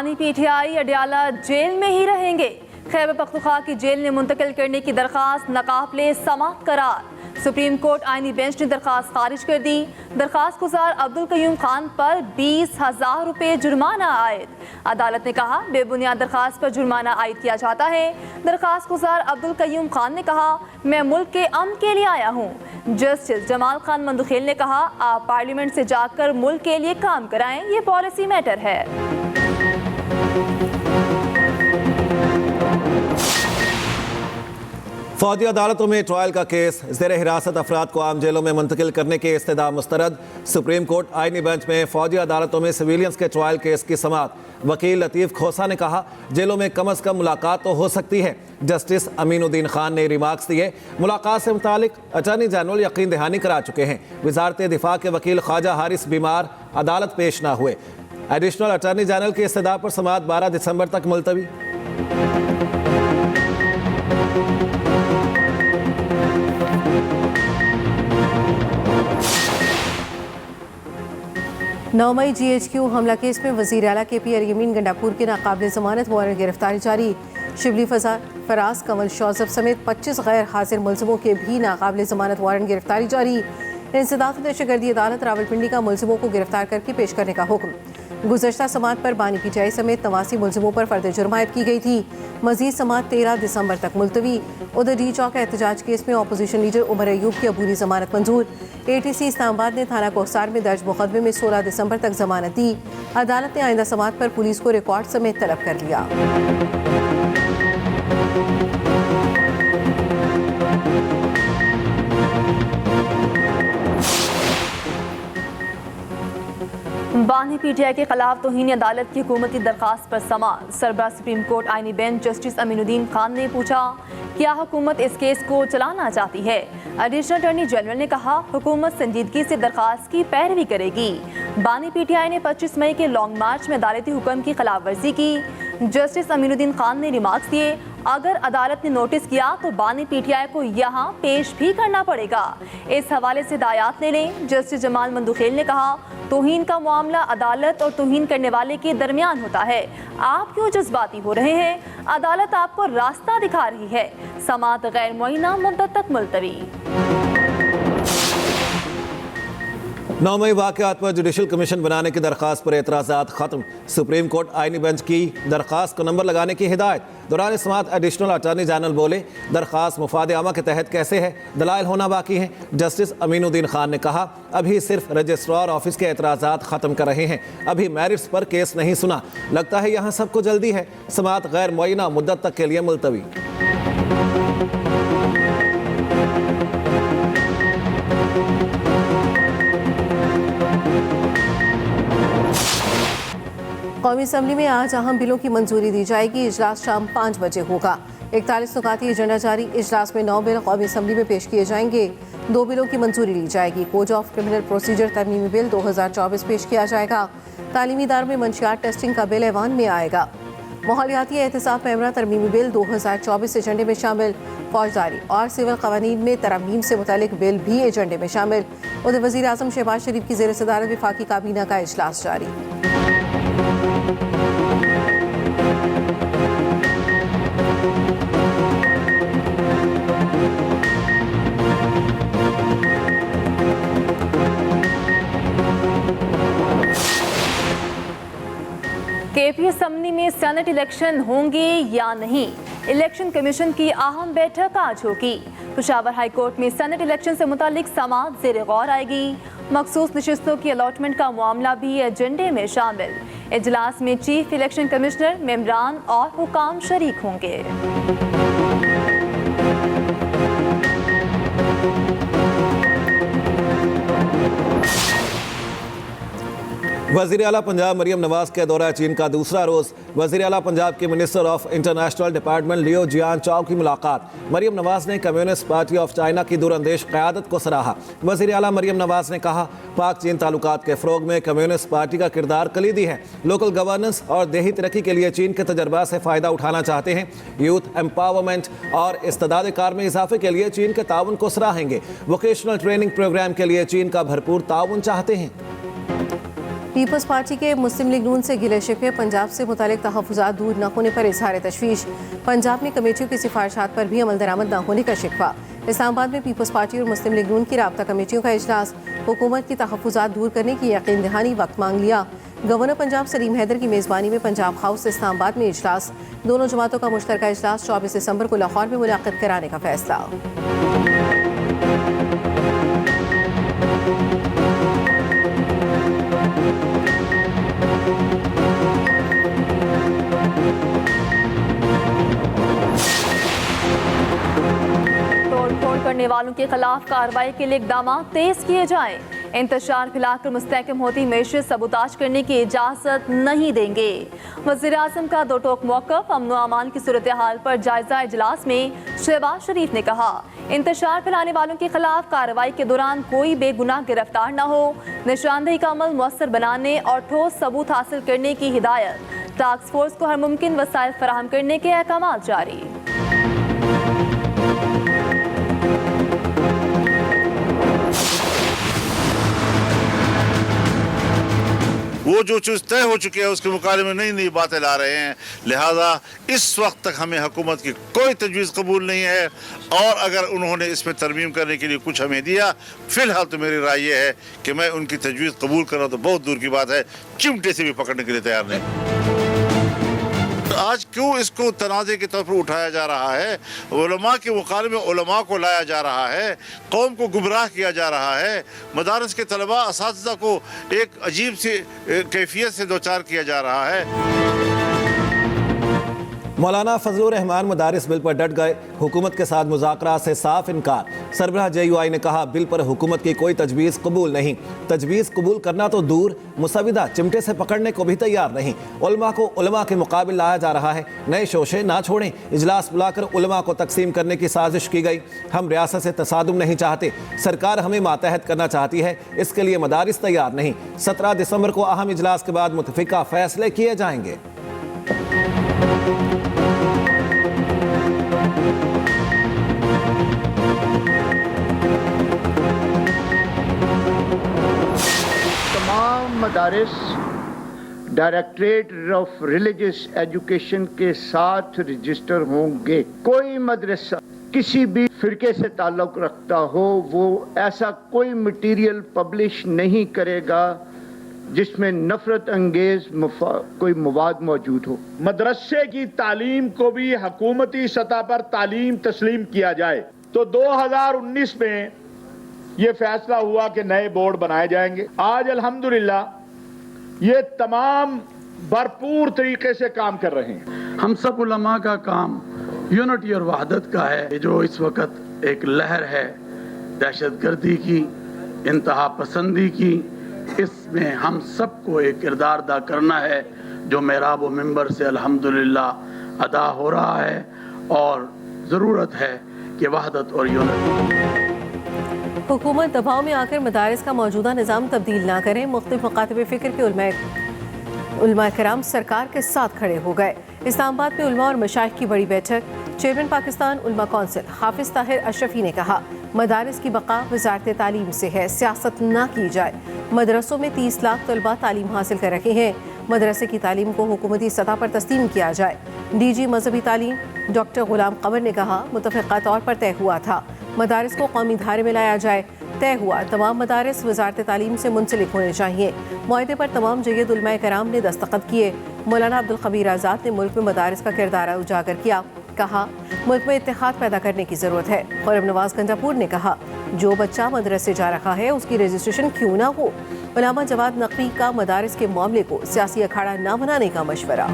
बानी PTI Adiala jail में ही रहेंगे। खैबर पख्तूनख्वा की जेल ने मुंतकिल करने की दरख्वास्त नाकाबिले समाअत करार। सुप्रीम कोर्ट आईनी बेंच ने दरख्वास्त खारिज कर दी। दरख्वास्त गुजार अब्दुल कयूम खान पर 20,000 रुपये जुर्माना आयद। अदालत ने कहा बेबुनियाद दरख्वास्त पर जुर्माना आयद किया जाता है। दरख्वास्त गुजार अब्दुल कयूम खान ने कहा मैं मुल्क के अमन के लिए आया हूँ। जस्टिस जमाल खान मंदुखेल ने कहा आप पार्लियामेंट से जाकर मुल्क के लिए काम कराएं, ये पॉलिसी मैटर है। फौजी अदालतों में ट्रायल का केस ज़ेर हिरासत अफराद को आम जेलों में मुंतकिल करने के इस्तदा मुस्तरद। सुप्रीम कोर्ट आईनी बेंच में फौजी अदालतों में सिविलियंस के ट्रायल केस की समाअत। वकील लतीफ़ खोसा ने कहा जेलों में कम अज़ कम मुलाकात तो हो सकती है। जस्टिस अमीनुद्दीन खान ने रिमार्क्स दिए मुलाकात से मुतालिक अटॉर्नी जनरल यकीन दहानी करा चुके हैं। वज़ारत दिफा के वकील ख्वाजा हारिस बीमार, अदालत पेश ना हुए। एडिशनल अटॉर्नी जनरल के इस्तदा पर समाअत 12 दिसंबर तक मुलतवी। 9 मई GHQ हमला केस में वज़ीर आला KP अरयमीन गंडापुर की नाकाबिल ज़मानत वारंट गिरफ्तारी जारी। शिबली फराज कंवल शौजब समेत 25 गैर हाजिर मुलज़िमों के भी नाकाबिल ज़मानत वारंट गिरफ्तारी जारी। इंसदाद दहशतगर्दी अदालत रावलपिंडी का मुलज़िमों को गिरफ्तार करके पेश करने का हुक्म। गुज़श्ता समाअत पर बानी पीटीआई समेत 89 मुलज़िमों पर फ़र्द जुर्म आयद की गई थी। मज़ीद समाअत 13 दिसंबर तक मुलतवी। उधर डी चौक एहतजाज केस में अपोजिशन लीडर उमर अयूब की अबूरी ज़मानत मंजूर। ATC इस्लामाबाद ने थाना कोहसार में दर्ज मुकदमे में 16 दिसंबर तक ज़मानत दी। अदालत ने आइंदा समाअत पर पुलिस को रिकॉर्ड समेत तलब कर लिया। बानी पीटीआई के खिलाफ तौहीन अदालत की हुकूमती दरख्वास्त पर समाअत। सरबराह सुप्रीम कोर्ट आईनी बेंच जस्टिस अमीनुद्दीन खान ने पूछा क्या हुकूमत इस केस को चलाना चाहती है। एडिशनल अटॉर्नी जनरल ने कहा हुकूमत संजीदगी से दरख्वास्त की पैरवी करेगी। बानी पीटीआई ने 25 मई के लॉन्ग मार्च में अदालती हुक्म की खिलाफ वर्जी की। जस्टिस अमीनुद्दीन खान ने रिमार्क्स दिए अगर अदालत ने नोटिस किया तो बानी पीटीआई को यहाँ पेश भी करना पड़ेगा। इस हवाले से हिदायत ले लें। जस्टिस जमाल मंदुखेल ने कहा तौहीन का मामला अदालत और तौहीन करने वाले के दरमियान होता है। आप क्यों जज्बाती हो रहे हैं? अदालत आपको रास्ता दिखा रही है। समाअत गैर मुअय्यना मुद्दत तक मुलतवी। 9 मई वाक़यात पर जुडिशल कमीशन बनाने की दरख्वास्त पर एतराज़ात खत्म। सुप्रीम कोर्ट आईनी बेंच की दरख्वास्त को नंबर लगाने की हिदायत। दौरान समाअत एडिशनल अटॉर्नी जनरल बोले दरख्वास्त मुफाद आमा के तहत कैसे है, दलाइल होना बाकी है। जस्टिस अमीनुद्दीन खान ने कहा अभी सिर्फ रजिस्ट्रार ऑफिस के एतराज़ात ख़त्म कर रहे हैं, अभी मेरिट्स पर केस नहीं सुना। लगता है यहाँ सबको जल्दी है। समाअत गैर मुअय्यना मुद्दत तक के लिए मुलतवी। कौमी असम्बली में आज अहम बिलों की मंजूरी दी जाएगी। इजलास शाम 5 बजे होगा। 41 नुकाती एजेंडा जारी। इजलास में 9 बिल कौमी असम्बली में पेश किए जाएंगे। 2 बिलों की मंजूरी ली जाएगी। कोड ऑफ क्रिमिनल प्रोसीजर तरमीमी बिल 2024 पेश किया जाएगा। तालीमी इदारों में मंशियात टेस्टिंग का बिल ऐवान में आएगा। माहौलियाती एहतसाब पैमरा तरमीमी बिल 2024 एजेंडे में शामिल। फौजदारी और सिविल कवानीन में तरमीम से मुतालिक बिल भी एजेंडे में शामिल। उधर वज़ीर आज़म शहबाज शरीफ की ज़ेर सदारत वफाकी काबीना का इजलास जारी। KP असम्बली में सेनेट इलेक्शन होंगे या नहीं, इलेक्शन कमीशन की अहम बैठक आज होगी। पेशावर हाई कोर्ट में सेनेट इलेक्शन से मुतालिक समाअत ज़ेर गौर आएगी। मखसूस नशिस्तों की अलॉटमेंट का मामला भी एजेंडे में शामिल। इजलास में चीफ इलेक्शन कमिश्नर, मेंबरान और हुकाम शरीक होंगे। वज़ीर आला पंजाब मरियम नवाज के दौरा चीन का दूसरा रोज़। वज़ीर आला पंजाब के मिनिस्टर ऑफ इंटरनेशनल डिपार्टमेंट लियो जियान चाओ की मुलाकात। मरियम नवाज ने कम्युनिस्ट पार्टी ऑफ चाइना की दूरअंदेश क़यादत को सराहा। वज़ीर आला मरियम नवाज ने कहा पाक चीन ताल्लुकात के फ़रोग में कम्युनिस्ट पार्टी का किरदार कलीदी है। लोकल गवर्नेंस और देही तरक्की के लिए चीन के तजर्बा से फ़ायदा उठाना चाहते हैं। यूथ एम्पावरमेंट और इस्तेदाद कार में इजाफे के लिए चीन के ताउन को सराहेंगे। वोकेशनल ट्रेनिंग प्रोग्राम के लिए चीन का भरपूर ताउन चाहते हैं। पीपल्स पार्टी के मुस्लिम लीग नून से गिले शिकवे, पंजाब से मुतालिक तहफ़्फ़ुज़ात दूर न होने पर इजहार तशवीश। पंजाब में कमेटियों की सिफारिशात पर भी अमल दरामद न होने का शिकवा। इस्लामाबाद में पीपल्स पार्टी और मुस्लिम लीग नून की राब्ता कमेटियों का इजलास, हुकूमत की तहफ़्फ़ुज़ात दूर करने की यकीन दहानी वक्त मांग लिया। गवर्नर पंजाब सलीम हैदर की मेज़बानी में पंजाब हाउस इस्लामाबाद में इजलास, दोनों जमातों का मुश्तरका इजलास 24 दिसंबर को लाहौर में मुनाक़िद कराने का फैसला। तोड़फोड़ करने वालों के खिलाफ कार्रवाई के लिए इकदाम तेज किए जाएं। इंतशार फैलाकर मुस्तहकम होती मैशत सबूताज करने की इजाज़त नहीं देंगे। वज़ीर-ए-आज़म का दो टोक मौक़िफ़, अमन व अमान की सूरत हाल पर जायजा इजलास में शहबाज शरीफ ने कहा, इंतशार फैलाने वालों के खिलाफ कार्रवाई के दौरान कोई बेगुनाह गिरफ्तार न हो, निशानदेही का अमल मुअस्सर बनाने और ठोस सबूत हासिल करने की हिदायत। टास्क फोर्स को हर मुमकिन वसाइल फराहम करने के अहकाम जारी। वो जो चीज़ तय हो चुकी है उसके मुकाबले में नई नई बातें ला रहे हैं। लिहाजा इस वक्त तक हमें हुकूमत की कोई तजवीज़ कबूल नहीं है, और अगर उन्होंने इसमें तरमीम करने के लिए कुछ हमें दिया, फ़िलहाल तो मेरी राय ये है कि मैं उनकी तजवीज़ कबूल करना तो बहुत दूर की बात है, चिमटे से भी पकड़ने के लिए तैयार नहीं। आज क्यों इसको तनाज़े के तौर पर उठाया जा रहा है? उलमा के मुकाबले में उलमा को लाया जा रहा है, कौम को गुमराह किया जा रहा है, मदारस के तलबा असातिज़ा को एक अजीब सी कैफियत से दोचार किया जा रहा है। मौलाना फजलुर रहमान मदारिस बिल पर डट गए, हुकूमत के साथ मुज़ाकरा से साफ इनकार। सरबराह JUI ने कहा, बिल पर हुकूमत की कोई तजवीज़ कबूल नहीं। तजवीज़ कबूल करना तो दूर, मुसविदा चिमटे से पकड़ने को भी तैयार नहीं। उलमा को उलमा के मुकाबिल लाया जा रहा है, नए शोशे ना छोड़ें। इजलास बुलाकर उलमा को तकसीम करने की साजिश की गई। हम रियासत से तसादुम नहीं चाहते, सरकार हमें मातहत करना चाहती है, इसके लिए मदारिस तैयार नहीं। 17 दिसंबर को अहम इजलास के बाद मुतफिका फैसले किए जाएंगे। तमाम मदारिस डायरेक्टरेट ऑफ रिलीजियस एजुकेशन के साथ रजिस्टर होंगे। कोई मदरसा किसी भी फिरके से ताल्लुक़ रखता हो, वो ऐसा कोई मटीरियल पब्लिश नहीं करेगा जिसमें नफरत अंगेज कोई मवाद मौजूद हो। मदरसे की तालीम को भी हुकूमती सतह पर तालीम तस्लीम किया जाए। तो 2019 में ये फैसला हुआ कि नए बोर्ड बनाए जाएंगे। आज अल्हम्दुलिल्लाह ये तमाम भरपूर तरीके से काम कर रहे हैं। हम सब उलमा का काम यूनिटी और वहदत का है। जो इस वक्त एक लहर है दहशतगर्दी की, इंतहा पसंदी की, इसमें हम सबको एक किरदार अदा करना है जो मेहराब व मिंबर से अल्हम्दुलिल्लाह अदा हो रहा है, और ज़रूरत है कि वहदत और यूनिटी। हुकूमत दबाव में आकर मदारिस का मौजूदा निज़ाम तब्दील ना करें। मुख्तलिफ मकातब फ़िक्र के उलमा कराम सरकार के साथ खड़े हो गए। इस्लामाबाद में उलमा और मशाइख की बड़ी बैठक। चेयरमैन पाकिस्तान उलमा कौंसिल हाफिज ताहिर अशरफी ने कहा, मदारिस की बका वजारत तालीम से है, सियासत ना की जाए। मदरसों में 30 लाख तलबा तालीम हासिल कर रहे हैं, मदरसे की तालीम को हुकूमती सतह पर तस्लीम किया जाए। DG मजहबी तालीम डॉक्टर गुलाम कमर ने कहा, मुतफ़िक़ा तौर पर तय हुआ था मदारिस को कौमी धारे में लाया जाए। तय हुआ तमाम मदारिस वजारत तालीम से मुंसलिक होने चाहिए। मुआहदे पर तमाम जय्यद उलमाए कराम ने दस्तखत किए। मौलाना अब्दुल खबीर आज़ाद ने मुल्क में मदारिस का किरदार उजागर किया। कहा, मुल्क में इत्तेहाद पैदा करने की ज़रूरत है। खुर्रम नवाज गंजापुर ने कहा, जो बच्चा मदरसे जा रहा है उसकी रजिस्ट्रेशन क्यों ना हो। उलामा जवाद नकवी का मदारिस के मामले को सियासी अखाड़ा न बनाने का मशवरा।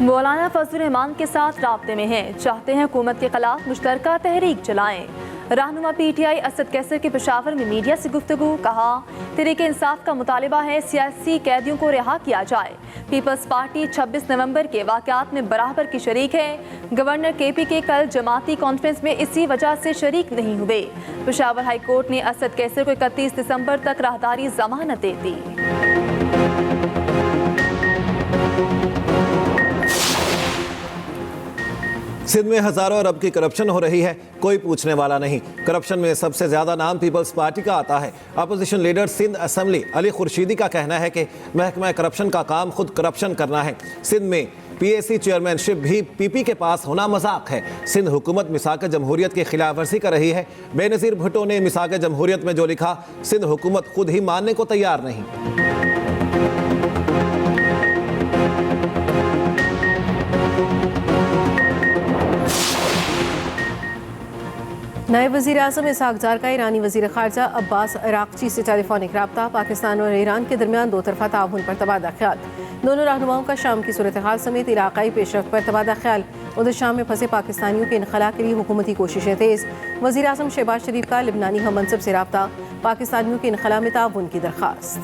मौलाना फजलुर रहमान के साथ राब्ते में हैं, चाहते हैं हुकूमत के खिलाफ मुश्तरका तहरीक चलाएं। रहनुमा PTI असद कैसर के पेशावर में मीडिया से गुफ्तगू। कहा, तहरीक इंसाफ का मुतालिबा है सियासी कैदियों को रिहा किया जाए। पीपल्स पार्टी 26 नवंबर के वाक़यात में बराबर की शरीक है। गवर्नर KP के कल जमाती कॉन्फ्रेंस में इसी वजह से शरीक नहीं हुए। पेशावर हाई कोर्ट ने असद कैसर को 31 दिसंबर तक राहदारी जमानत दे दी। सिंध में हजारों अरब की करप्शन हो रही है, कोई पूछने वाला नहीं। करप्शन में सबसे ज्यादा नाम पीपल्स पार्टी का आता है। Opposition leader Sindh assembly Ali Khurshidi का कहना है कि महकमा करप्शन का काम खुद करप्शन करना है। सिंध में पीएसी चेयरमैनशिप भी पीपी के पास होना मजाक है। सिंध हुकूमत मिसाक जमहूरियत की खिलाफ वर्जी कर रही है। बेनज़ीर भुट्टो ने मिसाक जमहूरियत में जो लिखा, सिंध हुकूमत खुद ही मानने को तैयार नहीं। नए वज़ीर आज़म इसहाक जार का ईरानी वज़ीर ख़ारजा अब्बास अराक़ची से टेलीफोनिक रब्ता। पाकिस्तान और ईरान के दरमियान दो तरफ़ा ताउन पर तबादला ख्याल। दोनों रहनुमाओं का शाम की सूरत हाल समेत इलाक़ाई पेशरफ्त पर तबादला ख्याल। उधर शाम में फंसे पाकिस्तानियों के इनखला के लिए हुकूमती कोशिशें तेज़। वज़ीर आज़म शहबाज शरीफ का लिबनानी हम मनसब से रब्ता। पाकिस्तानियों के इनखला में ताउन की दरख्वास्त।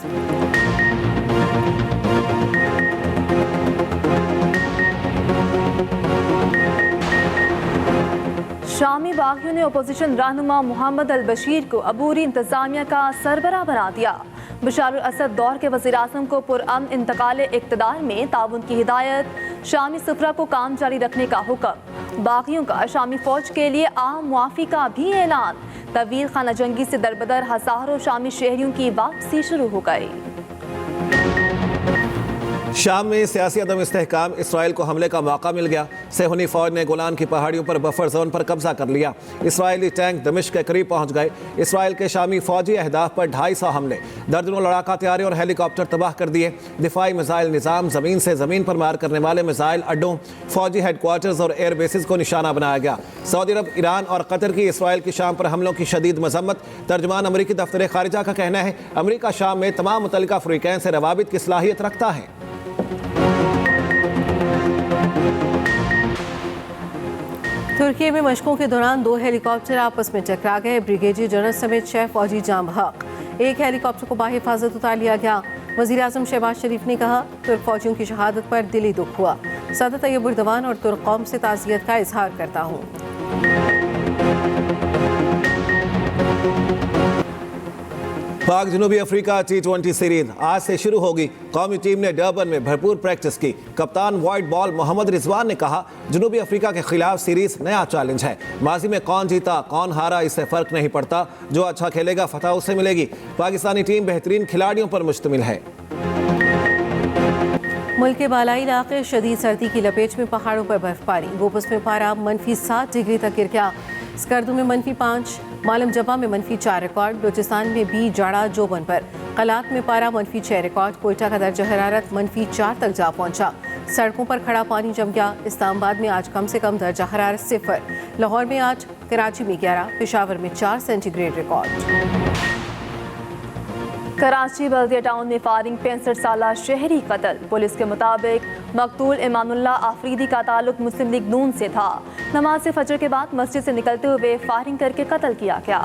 शामी बागियों ने अपोजिशन रहनुमा मोहम्मद अल बशीर को अबूरी इंतजामिया का सरबराह बना दिया। बशार अल असद दौर के वज़ीर आज़म को पुरअमन इंतकाल इक़्तिदार में ताउन की हिदायत। शामी सफरा को काम जारी रखने का हुक्म। बागियों का शामी फौज के लिए आम मुआफ़ी का भी ऐलान। तवील खाना जंगी से दरबदर हज़ारों शामी शहरियों की वापसी शुरू हो गई। शाम में सियासी अदम इस्तेहकाम, इसराइल को हमले का मौका मिल गया। सेहूनी फौज ने गोलान की पहाड़ियों पर बफर जोन पर कब्जा कर लिया। इसराइली टैंक दमिश्क के करीब पहुंच गए। इसराइल के शामी फौजी अहदाफ पर 250 हमले, दर्जनों लड़ाका तैयारी और हेलीकॉप्टर तबाह कर दिए। दिफाई मिसाइल निज़ाम, ज़मीन से ज़मीन पर मार करने वाले मिसाइल अड्डों, फौजी हेडक्वार्टर्स और एयर बेसिस को निशाना बनाया गया। सऊदी अरब, ईरान और कतर की इसराइल की शाम पर हमलों की शदीद मजम्मत। तर्जमान अमरीकी दफ्तर खारिजा का कहना है, अमरीका शाम में तमाम मुतल्लिका फ़रीक़ैन से रवाबित की सलाहियत रखता है। तुर्की में मशकों के दौरान दो हेलीकॉप्टर आपस में टकरा गए। ब्रिगेडियर जनरल समेत 6 फौजी जाम बहक। एक हेलीकॉप्टर को बाहिफाजत उतार लिया गया। वज़ीर आज़म शहबाज शरीफ ने कहा, तुर्क फौजियों की शहादत पर दिली दुख हुआ। सदर तैयब उर्दवान और तुर्क कौम से ताज़ियत का इजहार करता हूँ। पाक जनूबी अफ्रीका T20 सीरीज आज से शुरू होगी। कौमी टीम ने डरबन में भरपूर प्रैक्टिस की। कप्तान वाइट बॉल मोहम्मद रिजवान ने कहा, जनूबी अफ्रीका के खिलाफ सीरीज नया चैलेंज है। माजी में कौन जीता कौन हारा इससे फर्क नहीं पड़ता, जो अच्छा खेलेगा फतह उसे मिलेगी। पाकिस्तानी टीम बेहतरीन खिलाड़ियों पर मुश्तमिल है। मुल्क के बालाई इलाके शदीद सर्दी की लपेट में, पहाड़ों पर बर्फबारी। गोपस में पारा -7 डिग्री तक गिर गया। स्कर्दू में -5, मालम जबा में -4 रिकॉर्ड। बलूचिस्तान में भी जाड़ा जोबन पर। कलात में पारा -6 रिकॉर्ड। कोयटा का दर्जा हरारत -4 तक जा पहुंचा। सड़कों पर खड़ा पानी जम गया। इस्लामाबाद में आज कम से कम दर्जा हरारत 0। लाहौर में आज, कराची में 11, पेशावर में 4 सेंटीग्रेड रिकॉर्ड। कराची बल्दिया टाउन में फायरिंग, 65 साला शहरी कत्ल। पुलिस के मुताबिक मकतूल इमानुल्लाह आफरीदी का ताल्लुक मुस्लिम लीग नून से था। नमाज फजर के बाद मस्जिद से निकलते हुए फायरिंग करके कत्ल किया गया।